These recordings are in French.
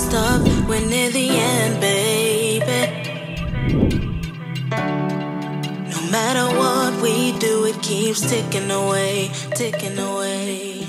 stop, we're near the end, baby. No matter what we do, it keeps ticking away, ticking away.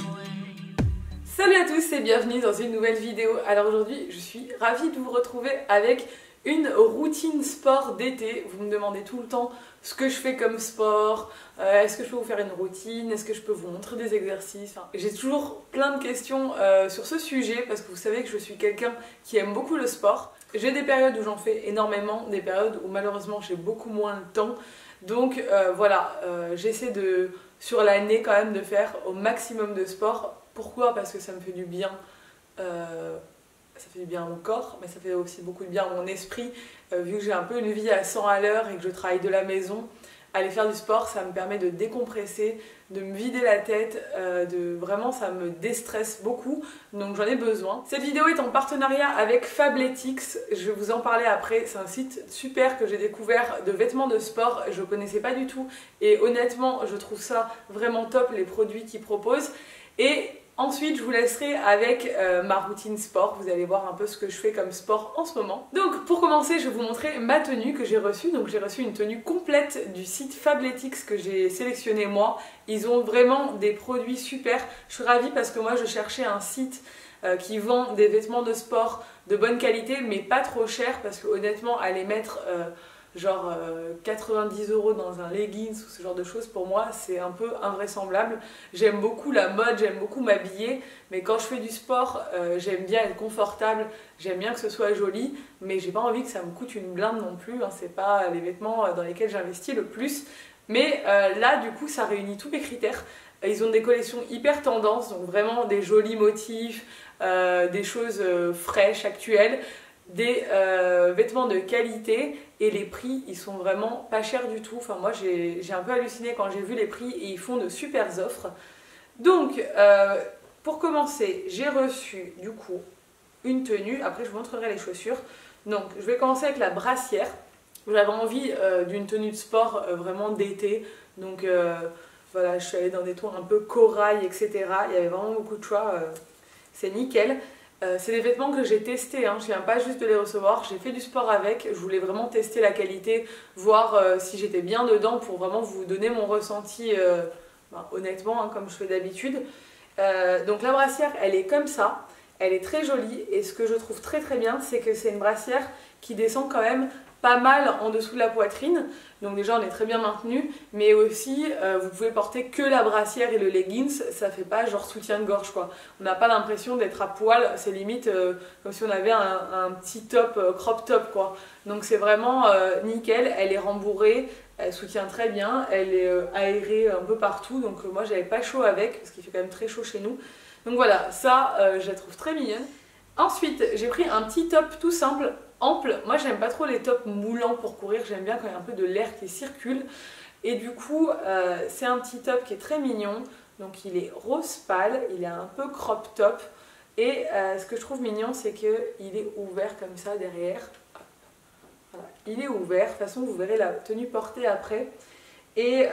Salut à tous et bienvenue dans une nouvelle vidéo. Alors aujourd'hui, je suis ravie de vous retrouver avec une routine sport d'été. Vous me demandez tout le temps ce que je fais comme sport, est-ce que je peux vous faire une routine, est-ce que je peux vous montrer des exercices. Enfin, j'ai toujours plein de questions sur ce sujet parce que vous savez que je suis quelqu'un qui aime beaucoup le sport. J'ai des périodes où j'en fais énormément, des périodes où malheureusement j'ai beaucoup moins le temps. Donc voilà, j'essaie sur l'année quand même de faire au maximum de sport. Pourquoi? Parce que ça me fait du bien. Ça fait du bien à mon corps, mais ça fait aussi beaucoup de bien à mon esprit, vu que j'ai un peu une vie à 100 à l'heure et que je travaille de la maison. Aller faire du sport, ça me permet de décompresser, de me vider la tête, vraiment ça me déstresse beaucoup, donc j'en ai besoin. Cette vidéo est en partenariat avec Fabletics, je vais vous en parler après, c'est un site super que j'ai découvert de vêtements de sport, je ne connaissais pas du tout et honnêtement je trouve ça vraiment top les produits qu'ils proposent. Et ensuite, je vous laisserai avec ma routine sport. Vous allez voir un peu ce que je fais comme sport en ce moment. Donc, pour commencer, je vais vous montrer ma tenue que j'ai reçue. Donc, j'ai reçu une tenue complète du site Fabletics que j'ai sélectionné moi. Ils ont vraiment des produits super. Je suis ravie parce que moi, je cherchais un site qui vend des vêtements de sport de bonne qualité, mais pas trop cher parce que honnêtement, aller mettre genre 90 € dans un leggings ou ce genre de choses, pour moi c'est un peu invraisemblable. J'aime beaucoup la mode, j'aime beaucoup m'habiller, mais quand je fais du sport, j'aime bien être confortable, j'aime bien que ce soit joli, mais j'ai pas envie que ça me coûte une blinde non plus, hein. C'est pas les vêtements dans lesquels j'investis le plus. Mais là du coup ça réunit tous mes critères. Ils ont des collections hyper tendance, donc vraiment des jolis motifs, des choses fraîches, actuelles, des vêtements de qualité, et les prix ils sont vraiment pas chers du tout. Enfin moi j'ai un peu halluciné quand j'ai vu les prix et ils font de super offres. Donc pour commencer, j'ai reçu du coup une tenue, après je vous montrerai les chaussures. Donc je vais commencer avec la brassière. J'avais envie d'une tenue de sport vraiment d'été, donc voilà, je suis allée dans des tons un peu corail, etc. Il y avait vraiment beaucoup de choix, c'est nickel. C'est des vêtements que j'ai testés, hein. Je viens pas juste de les recevoir, j'ai fait du sport avec, je voulais vraiment tester la qualité, voir si j'étais bien dedans pour vraiment vous donner mon ressenti honnêtement, hein, comme je fais d'habitude. Donc la brassière, elle est comme ça, elle est très jolie et ce que je trouve très très bien, c'est que c'est une brassière qui descend quand même pas mal en dessous de la poitrine, donc déjà on est très bien maintenu, mais aussi vous pouvez porter que la brassière et le leggings, ça fait pas genre soutien de gorge quoi. On n'a pas l'impression d'être à poil, c'est limite comme si on avait un petit top, crop top quoi. Donc c'est vraiment nickel, elle est rembourrée, elle soutient très bien, elle est aérée un peu partout, donc moi j'avais pas chaud avec, parce qu'il fait quand même très chaud chez nous. Donc voilà, ça je la trouve très mignonne. Ensuite j'ai pris un petit top tout simple, ample. Moi j'aime pas trop les tops moulants pour courir, j'aime bien quand il y a un peu de l'air qui circule. Et du coup c'est un petit top qui est très mignon. Donc il est rose pâle, il est un peu crop top. Et ce que je trouve mignon c'est qu'il est ouvert comme ça derrière. Voilà. Il est ouvert, de toute façon vous verrez la tenue portée après. Et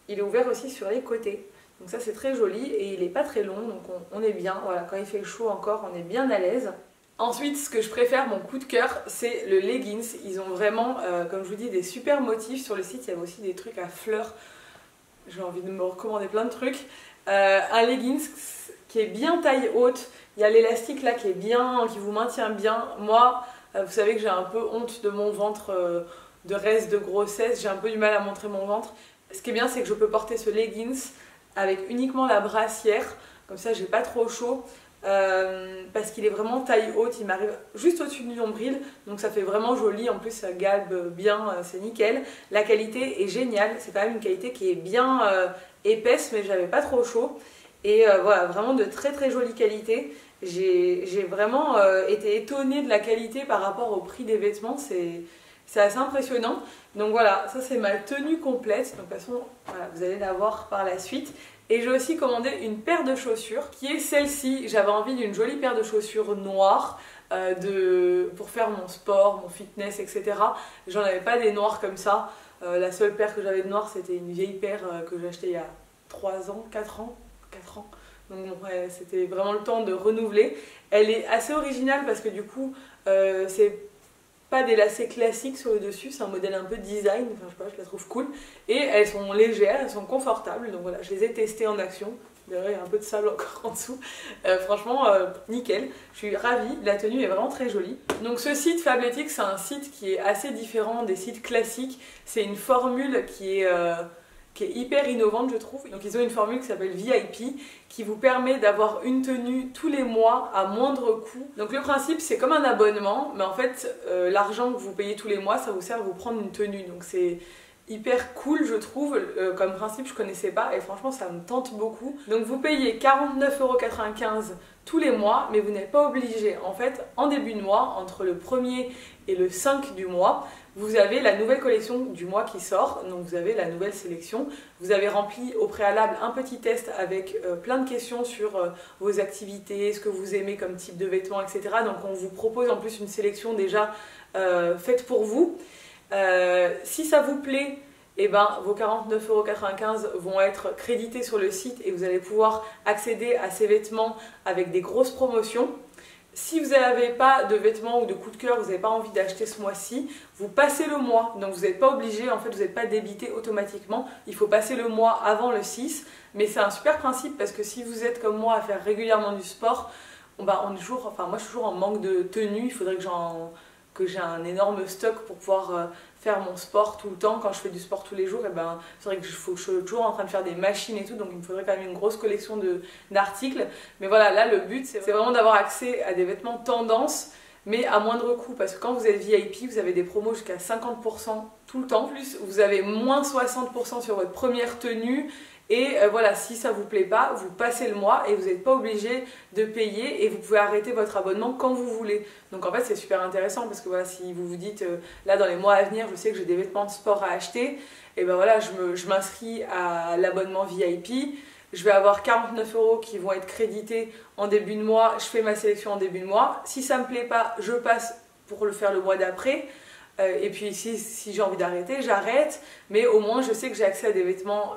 il est ouvert aussi sur les côtés. Donc ça c'est très joli et il est pas très long, donc on est bien. Voilà, quand il fait chaud encore on est bien à l'aise. Ensuite, ce que je préfère, mon coup de cœur, c'est le leggings. Ils ont vraiment, comme je vous dis, des super motifs. Sur le site, il y avait aussi des trucs à fleurs. J'ai envie de me recommander plein de trucs. Un leggings qui est bien taille haute. Il y a l'élastique là qui est bien, qui vous maintient bien. Moi, vous savez que j'ai un peu honte de mon ventre, de reste de grossesse. J'ai un peu du mal à montrer mon ventre. Ce qui est bien, c'est que je peux porter ce leggings avec uniquement la brassière. Comme ça, j'ai pas trop chaud. Parce qu'il est vraiment taille haute, il m'arrive juste au-dessus du nombril, donc ça fait vraiment joli, en plus ça galbe bien, c'est nickel. La qualité est géniale, c'est quand même une qualité qui est bien épaisse, mais j'avais pas trop chaud. Et voilà, vraiment de très très jolie qualité. J'ai vraiment été étonnée de la qualité par rapport au prix des vêtements, c'est assez impressionnant. Donc voilà, ça c'est ma tenue complète, donc de toute façon voilà, vous allez la voir par la suite. Et j'ai aussi commandé une paire de chaussures qui est celle-ci. J'avais envie d'une jolie paire de chaussures noires pour faire mon sport, mon fitness, etc. J'en avais pas des noires comme ça. La seule paire que j'avais de noires, c'était une vieille paire que j'ai achetée il y a 3 ans, 4 ans. Donc ouais, c'était vraiment le temps de renouveler. Elle est assez originale parce que du coup, c'est pas des lacets classiques sur le dessus, c'est un modèle un peu design, enfin je sais pas, je la trouve cool. Et elles sont légères, elles sont confortables, donc voilà, je les ai testées en action. D'ailleurs, il y a un peu de sable encore en dessous. Franchement, nickel. Je suis ravie. La tenue est vraiment très jolie. Donc, ce site Fabletics, c'est un site qui est assez différent des sites classiques. C'est une formule qui est hyper innovante, je trouve. Donc, ils ont une formule qui s'appelle VIP, qui vous permet d'avoir une tenue tous les mois à moindre coût. Donc, le principe, c'est comme un abonnement, mais en fait, l'argent que vous payez tous les mois, ça vous sert à vous prendre une tenue. Donc, c'est hyper cool, je trouve, comme principe. Je connaissais pas et franchement ça me tente beaucoup. Donc vous payez 49,95 € tous les mois, mais vous n'êtes pas obligé. En fait, en début de mois, entre le 1er et le 5 du mois, vous avez la nouvelle collection du mois qui sort, donc vous avez la nouvelle sélection. Vous avez rempli au préalable un petit test avec plein de questions sur vos activités, ce que vous aimez comme type de vêtements, etc. Donc on vous propose en plus une sélection déjà faite pour vous. Si ça vous plaît, eh ben, vos 49,95 € vont être crédités sur le site et vous allez pouvoir accéder à ces vêtements avec des grosses promotions. Si vous n'avez pas de vêtements ou de coup de cœur, vous n'avez pas envie d'acheter ce mois-ci, vous passez le mois. Donc vous n'êtes pas obligé, en fait vous n'êtes pas débité automatiquement. Il faut passer le mois avant le 6. Mais c'est un super principe parce que si vous êtes comme moi à faire régulièrement du sport, moi je suis toujours en manque de tenue. Il faudrait que j'ai un énorme stock pour pouvoir faire mon sport tout le temps. Quand je fais du sport tous les jours, c'est vrai que je suis toujours en train de faire des machines et tout, donc il me faudrait quand même une grosse collection d'articles. Mais voilà, là le but c'est vraiment d'avoir accès à des vêtements tendance, mais à moindre coût, parce que quand vous êtes VIP, vous avez des promos jusqu'à 50% tout le temps. En plus, vous avez moins 60% sur votre première tenue. Et voilà, si ça vous plaît pas, vous passez le mois et vous n'êtes pas obligé de payer et vous pouvez arrêter votre abonnement quand vous voulez. Donc en fait c'est super intéressant parce que voilà, si vous vous dites là dans les mois à venir je sais que j'ai des vêtements de sport à acheter, et ben voilà, je m'inscris à l'abonnement VIP, je vais avoir 49 € qui vont être crédités en début de mois, je fais ma sélection en début de mois. Si ça me plaît pas, je passe pour le faire le mois d'après. Et puis si j'ai envie d'arrêter, j'arrête, mais au moins je sais que j'ai accès à des vêtements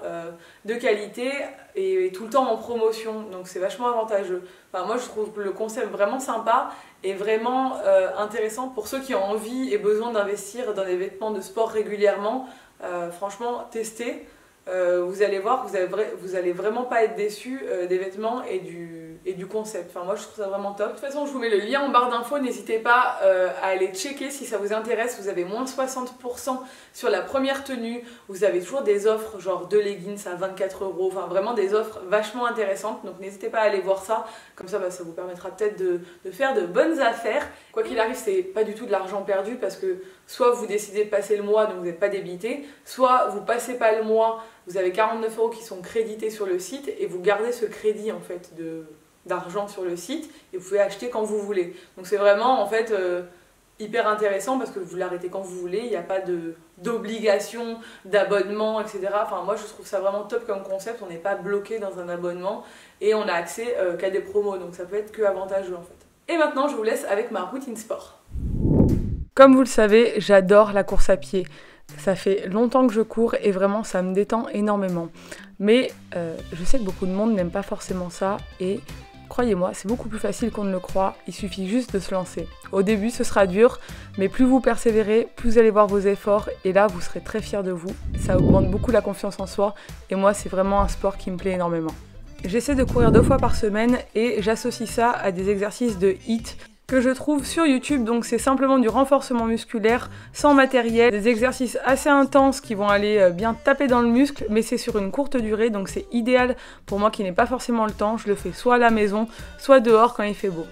de qualité et tout le temps en promotion, donc c'est vachement avantageux. Enfin, moi je trouve le concept vraiment sympa et vraiment intéressant pour ceux qui ont envie et besoin d'investir dans des vêtements de sport régulièrement. Franchement, testez, vous allez voir, vous allez vraiment pas être déçus des vêtements et du concept. Enfin, moi je trouve ça vraiment top. De toute façon, je vous mets le lien en barre d'infos, n'hésitez pas à aller checker si ça vous intéresse. Vous avez moins 60% sur la première tenue, vous avez toujours des offres genre 2 leggings à 24 €, enfin vraiment des offres vachement intéressantes, donc n'hésitez pas à aller voir ça, comme ça ça vous permettra peut-être de faire de bonnes affaires. Quoi qu'il arrive, c'est pas du tout de l'argent perdu parce que soit vous décidez de passer le mois donc vous n'êtes pas débité, soit vous passez pas le mois, vous avez 49 € qui sont crédités sur le site et vous gardez ce crédit en fait d'argent sur le site et vous pouvez acheter quand vous voulez. Donc c'est vraiment en fait hyper intéressant parce que vous l'arrêtez quand vous voulez, il n'y a pas d'obligation, d'abonnement, etc. Enfin moi je trouve ça vraiment top comme concept, on n'est pas bloqué dans un abonnement et on a accès qu'à des promos, donc ça peut être que avantageux en fait. Et maintenant je vous laisse avec ma routine sport. Comme vous le savez, j'adore la course à pied. Ça fait longtemps que je cours et vraiment ça me détend énormément. Mais je sais que beaucoup de monde n'aime pas forcément ça et croyez-moi, c'est beaucoup plus facile qu'on ne le croit, il suffit juste de se lancer. Au début ce sera dur, mais plus vous persévérez, plus vous allez voir vos efforts et là vous serez très fiers de vous. Ça augmente beaucoup la confiance en soi et moi c'est vraiment un sport qui me plaît énormément. J'essaie de courir 2 fois par semaine et j'associe ça à des exercices de HIIT que je trouve sur YouTube, donc c'est simplement du renforcement musculaire sans matériel, des exercices assez intenses qui vont aller bien taper dans le muscle, mais c'est sur une courte durée, donc c'est idéal pour moi qui n'ai pas forcément le temps. Je le fais soit à la maison, soit dehors quand il fait beau.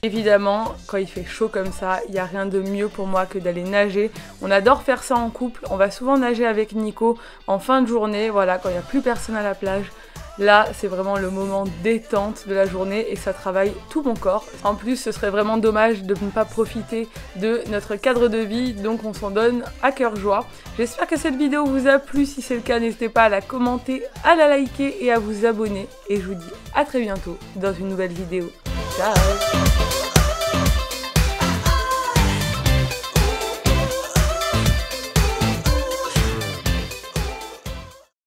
Évidemment, quand il fait chaud comme ça, il n'y a rien de mieux pour moi que d'aller nager. On adore faire ça en couple, on va souvent nager avec Nico en fin de journée, voilà, quand il n'y a plus personne à la plage. Là, c'est vraiment le moment détente de la journée et ça travaille tout mon corps. En plus, ce serait vraiment dommage de ne pas profiter de notre cadre de vie, donc on s'en donne à cœur joie. J'espère que cette vidéo vous a plu. Si c'est le cas, n'hésitez pas à la commenter, à la liker et à vous abonner. Et je vous dis à très bientôt dans une nouvelle vidéo. Ciao!